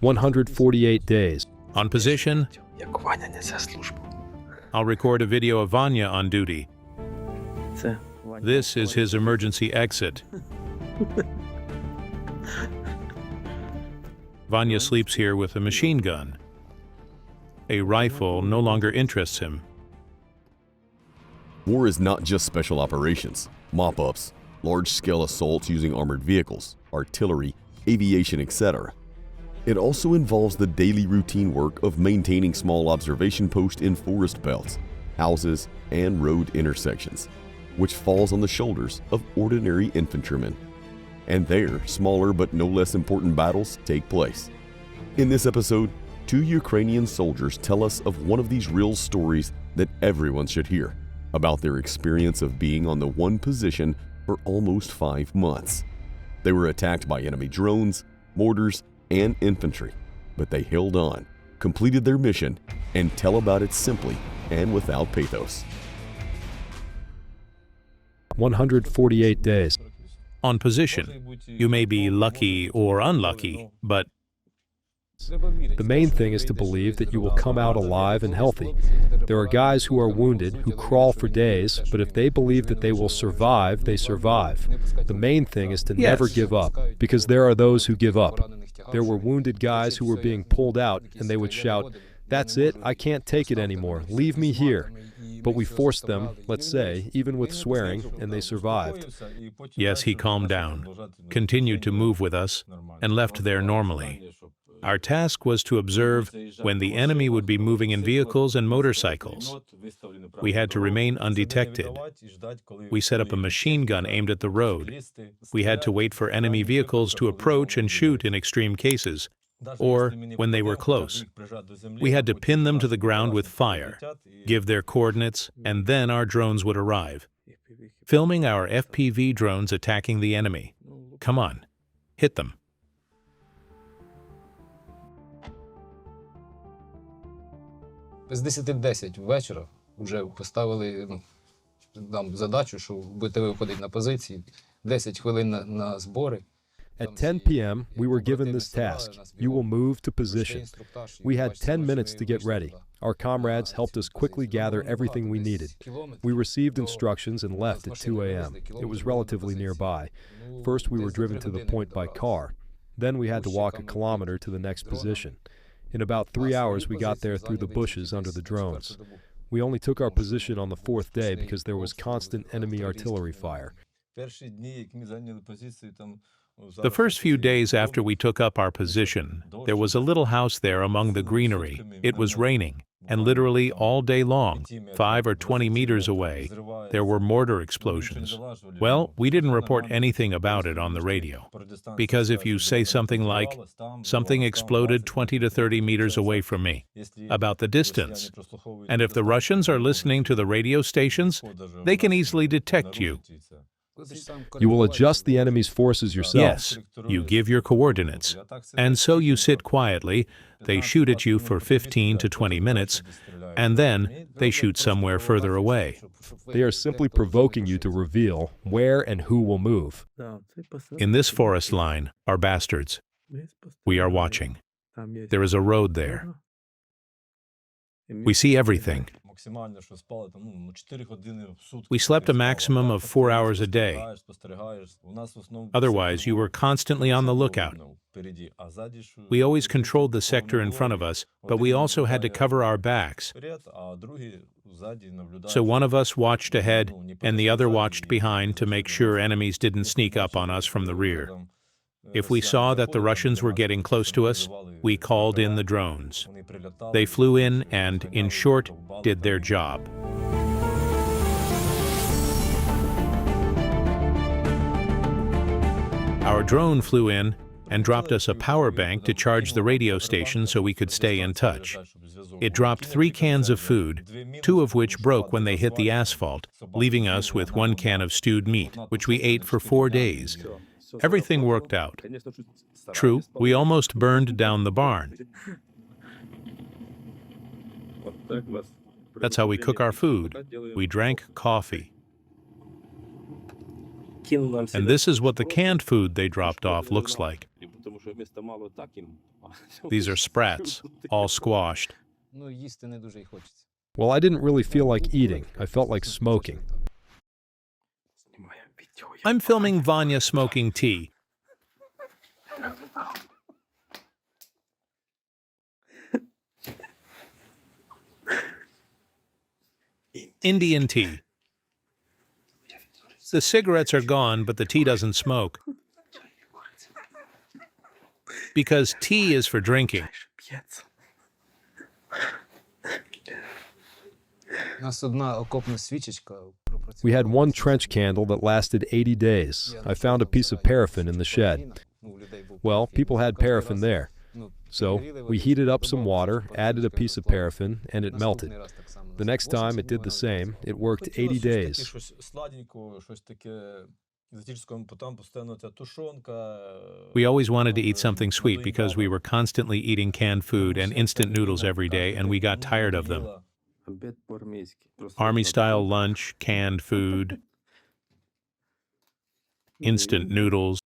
148 days. On position, I'll record a video of Vanya on duty. This is his emergency exit. Vanya sleeps here with a machine gun. A rifle no longer interests him. War is not just special operations, mop-ups, large-scale assaults using armored vehicles, artillery, aviation, etc. It also involves the daily routine work of maintaining small observation posts in forest belts, houses, and road intersections, which falls on the shoulders of ordinary infantrymen. And there, smaller but no less important battles take place. In this episode, 2 Ukrainian soldiers tell us of one of these real stories that everyone should hear, about their experience of being on the one position for almost 5 months. They were attacked by enemy drones, mortars, and infantry, but they held on, completed their mission, and tell about it simply and without pathos. 148 days. On position, you may be lucky or unlucky, but The main thing is to believe that you will come out alive and healthy. There are guys who are wounded who crawl for days, but if they believe that they will survive, they survive. The main thing is to never give up, because there are those who give up. There were wounded guys who were being pulled out, and they would shout, "That's it, I can't take it anymore, leave me here." But we forced them, let's say, even with swearing, and they survived. yes, he calmed down, continued to move with us, and left there normally. Our task was to observe when the enemy would be moving in vehicles and motorcycles. We had to remain undetected. We set up a machine gun aimed at the road. We had to wait for enemy vehicles to approach and shoot in extreme cases, or when they were close. We had to pin them to the ground with fire, give their coordinates, and then our drones would arrive, filming our FPV drones attacking the enemy. Come on, hit them. З 10:10 вечора вже поставили нам задачу, що будете виходити на позиції, 10 хвилин на збори. At 10 p.m., we were given this task. You will move to position. We had 10 minutes to get ready. Our comrades helped us quickly gather everything we needed. We received instructions and left at 2 a.m. It was relatively nearby. First, we were driven to the point by car. Then we had to walk a kilometer to the next position. In about 3 hours, we got there through the bushes under the drones. We only took our position on the 4th day because there was constant enemy artillery fire. The first few days after we took up our position, there was a little house there among the greenery. It was raining, and literally all day long, 5 or 20 meters away, there were mortar explosions. Well, we didn't report anything about it on the radio, because if you say something like, "Something exploded 20 to 30 meters away from me," about the distance, and if the Russians are listening to the radio stations, they can easily detect you. You will adjust the enemy's forces yourself. Yes, you give your coordinates, and so you sit quietly, they shoot at you for 15 to 20 minutes, and then they shoot somewhere further away. They are simply provoking you to reveal where and who will move. In this forest line are bastards. We are watching. There is a road there. We see everything. We slept a maximum of 4 hours a day. Otherwise, you were constantly on the lookout. We always controlled the sector in front of us, but we also had to cover our backs. So one of us watched ahead, and the other watched behind to make sure enemies didn't sneak up on us from the rear. If we saw that the Russians were getting close to us, we called in the drones. They flew in and, in short, did their job. Our drone flew in and dropped us a power bank to charge the radio station so we could stay in touch. It dropped 3 cans of food, 2 of which broke when they hit the asphalt, leaving us with 1 can of stewed meat, which we ate for 4 days. Everything worked out. True, we almost burned down the barn. That's how we cook our food. We drank coffee. And this is what the canned food they dropped off looks like. These are sprats, all squashed. Ну, їсти не дуже й хочеться. Well, I didn't really feel like eating. I felt like smoking. I'm filming Vanya smoking tea. Indian tea. The cigarettes are gone, but the tea doesn't smoke. Because tea is for drinking. У нас одна окопна свічечка. We had one trench candle that lasted 80 days. I found a piece of paraffin in the shed. Well, people had paraffin there. So we heated up some water, added a piece of paraffin, and it melted. The next time it did the same. It worked 80 days. We always wanted to eat something sweet because we were constantly eating canned food and instant noodles every day, and we got tired of them. Army-style lunch, canned food, instant noodles,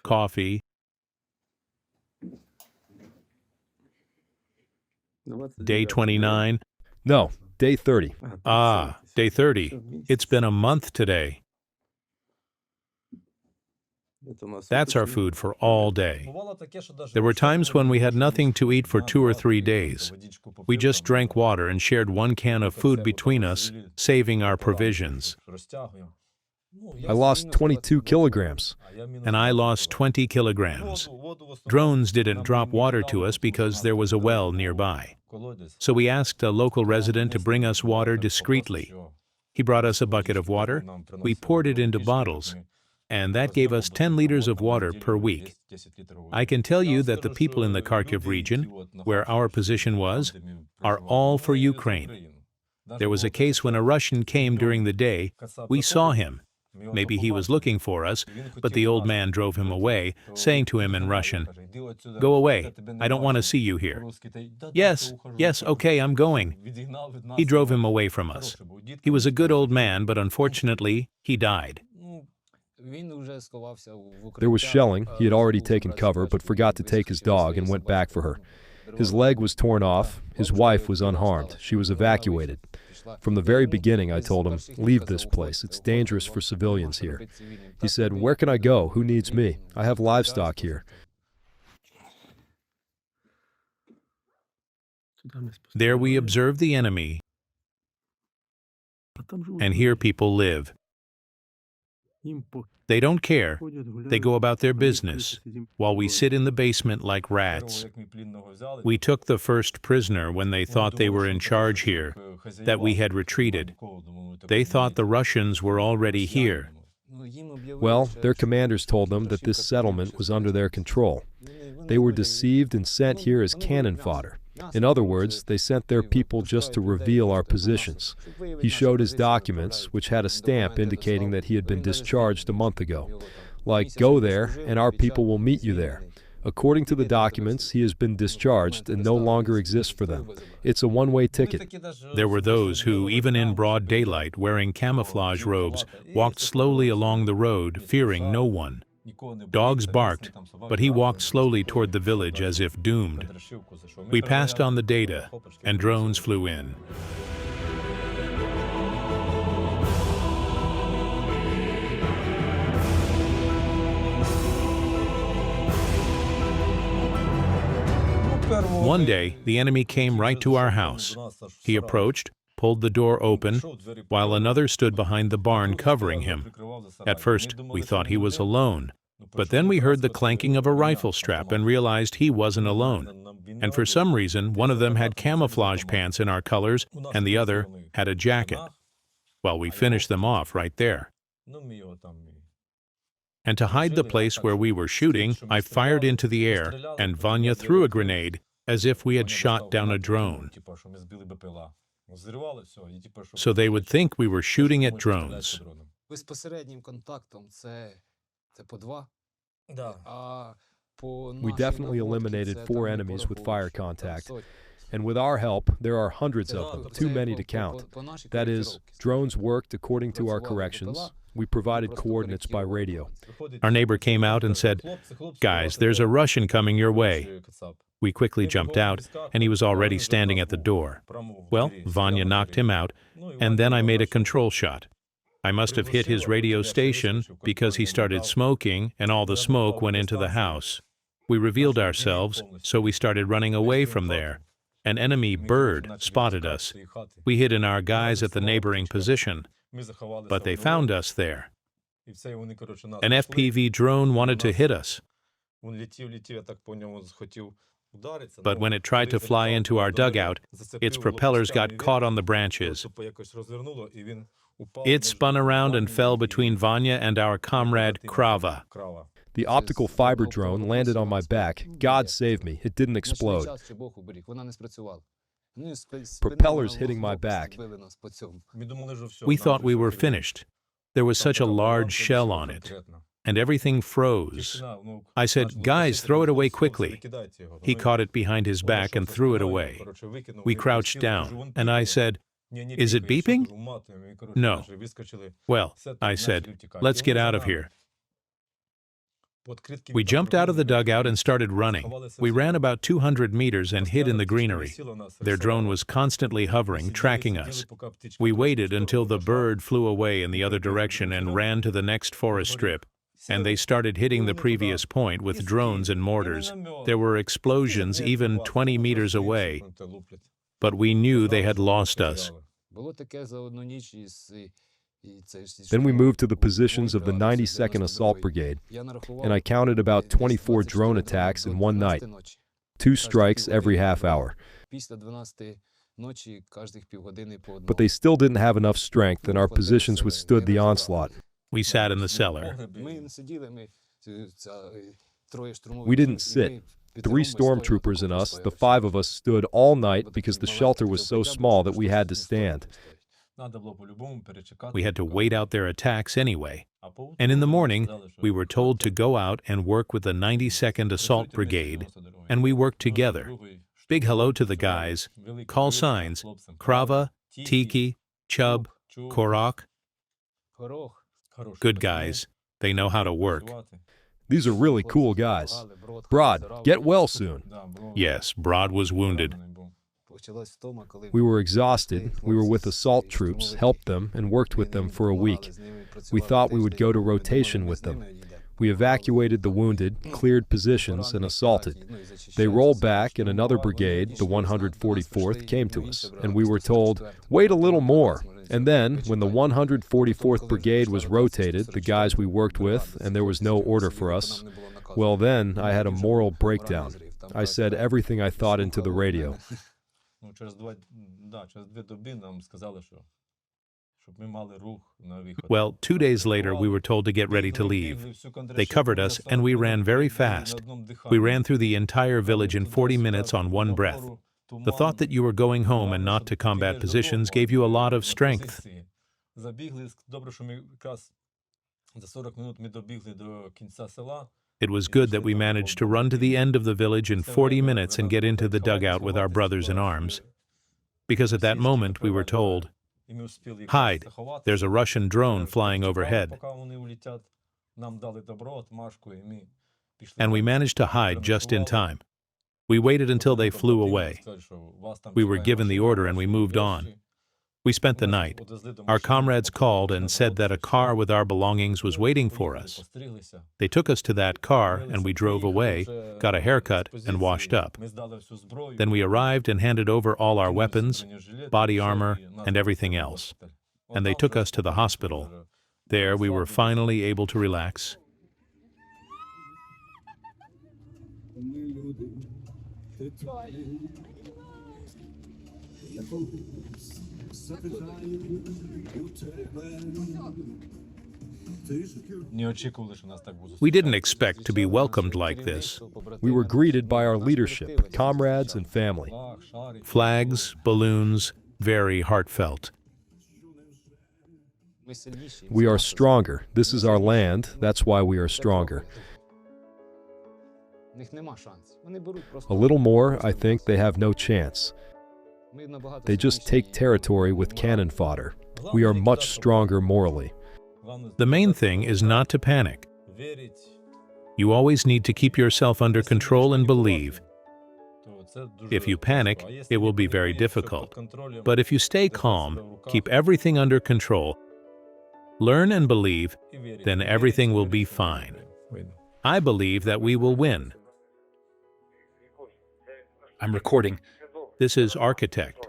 coffee. Day 29. No, day 30. Ah, day 30. It's been a month today. That's our food for all day. There were times when we had nothing to eat for 2 or 3 days. We just drank water and shared one can of food between us, saving our provisions. I lost 22 kilograms. And I lost 20 kilograms. Drones didn't drop water to us because there was a well nearby. So we asked a local resident to bring us water discreetly. He brought us a bucket of water. We poured it into bottles, and that gave us 10 liters of water per week. I can tell you that the people in the Kharkiv region, where our position was, are all for Ukraine. There was a case when a Russian came during the day. We saw him. Maybe he was looking for us, but the old man drove him away, saying to him in Russian, "Go away, I don't want to see you here." Yes, okay, I'm going. He drove him away from us. He was a good old man, but unfortunately, he died. There was shelling. He had already taken cover, but forgot to take his dog and went back for her. His leg was torn off. His wife was unharmed. She was evacuated. From the very beginning, I told him, "Leave this place. It's dangerous for civilians here." He said, "Where can I go? Who needs me? I have livestock here." There we observe the enemy, and here people live. They don't care. They go about their business, while we sit in the basement like rats. We took the first prisoner when they thought they were in charge here, that we had retreated. They thought the Russians were already here. Well, their commanders told them that this settlement was under their control. They were deceived and sent here as cannon fodder. In other words, they sent their people just to reveal our positions. He showed his documents, which had a stamp indicating that he had been discharged a month ago. Like, "Go there, and our people will meet you there." According to the documents, he has been discharged and no longer exists for them. It's a one-way ticket. There were those who, even in broad daylight, wearing camouflage robes, walked slowly along the road, fearing no one. Dogs barked, but he walked slowly toward the village as if doomed. We passed on the data, and drones flew in. One day, the enemy came right to our house. He approached, pulled the door open, while another stood behind the barn covering him. At first, we thought he was alone, but then we heard the clanking of a rifle strap and realized he wasn't alone. And for some reason, one of them had camouflage pants in our colors, and the other had a jacket. Well, we finished them off right there. And to hide the place where we were shooting, I fired into the air, and Vanya threw a grenade as if we had shot down a drone. So they would think we were shooting at drones. We definitely eliminated 4 enemies with fire contact. And with our help, there are hundreds of them, too many to count. That is, drones worked according to our corrections. We provided coordinates by radio. Our neighbor came out and said, "Guys, there's a Russian coming your way." We quickly jumped out, and he was already standing at the door. Well, Vanya knocked him out, and then I made a control shot. I must have hit his radio station because he started smoking, and all the smoke went into the house. We revealed ourselves, so we started running away from there. An enemy bird spotted us. We hid in our guys at the neighboring position, but they found us there. An FPV drone wanted to hit us, but when it tried to fly into our dugout, its propellers got caught on the branches. It spun around and fell between Vanya and our comrade Krava. The optical fiber drone landed on my back. God save me, it didn't explode. Propellers hitting my back. We thought we were finished. There was such a large shell on it, and everything froze. I said, "Guys, throw it away quickly." He caught it behind his back and threw it away. We crouched down, and I said, "Is it beeping?" "No." "Well," I said, "let's get out of here." We jumped out of the dugout and started running. We ran about 200 meters and hid in the greenery. Their drone was constantly hovering, tracking us. We waited until the bird flew away in the other direction and ran to the next forest strip, and they started hitting the previous point with drones and mortars. There were explosions even 20 meters away, but we knew they had lost us. Then we moved to the positions of the 92nd Assault Brigade, and I counted about 24 drone attacks in one night, 2 strikes every half hour. But they still didn't have enough strength, and our positions withstood the onslaught. We sat in the cellar. We didn't sit. 3 stormtroopers and us, the 5 of us, stood all night because the shelter was so small that we had to stand. We had to wait out their attacks anyway. And in the morning, we were told to go out and work with the 92nd Assault Brigade, and we worked together. Big hello to the guys. Call signs: Krava, Tiki, Chub, Korok. Good guys. They know how to work. These are really cool guys. Brod, get well soon. Yes, Brod was wounded. We were exhausted. We were with assault troops, helped them, and worked with them for a week. We thought we would go to rotation with them. We evacuated the wounded, cleared positions, and assaulted. They rolled back, and another brigade, the 144th, came to us, and we were told, "Wait a little more." And then, when the 144th Brigade was rotated, the guys we worked with, and there was no order for us, well then, I had a moral breakdown. I said everything I thought into the radio. Well, 2 days later, we were told to get ready to leave. They covered us, and we ran very fast. We ran through the entire village in 40 minutes on one breath. The thought that you were going home and not to combat positions gave you a lot of strength. It was good that we managed to run to the end of the village in 40 minutes and get into the dugout with our brothers in arms. Because at that moment we were told, "Hide, there's a Russian drone flying overhead." And we managed to hide just in time. We waited until they flew away. We were given the order and we moved on. We spent the night. Our comrades called and said that a car with our belongings was waiting for us. They took us to that car and we drove away, got a haircut, and washed up. Then we arrived and handed over all our weapons, body armor, and everything else. And they took us to the hospital. There we were finally able to relax. We didn't expect to be welcomed like this. We were greeted by our leadership, comrades, and family. Flags, balloons, very heartfelt. We are stronger. This is our land. That's why we are stronger. В них нема шансів. Вони беруть A просто... little more, I think they have no chance. Ми набагато They just сильніші take territory with cannon fodder. We are much stronger morally. The main thing is not to panic. You always need to keep yourself under control and believe. If you panic, it will be very difficult. But if you stay calm, keep everything under control, learn and believe, then everything will be fine. I believe that we will win. I'm recording. This is Architect.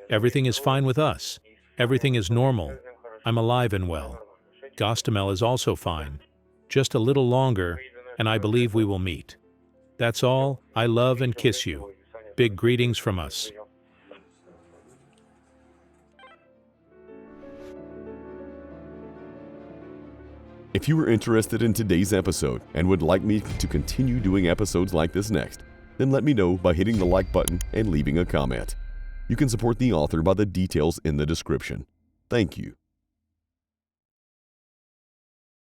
Everything is fine with us. Everything is normal. I'm alive and well. Gostomel is also fine. Just a little longer, and I believe we will meet. That's all. I love and kiss you. Big greetings from us. If you were interested in today's episode and would like me to continue doing episodes like this next, then let me know by hitting the like button and leaving a comment. You can support the author by the details in the description. Thank you.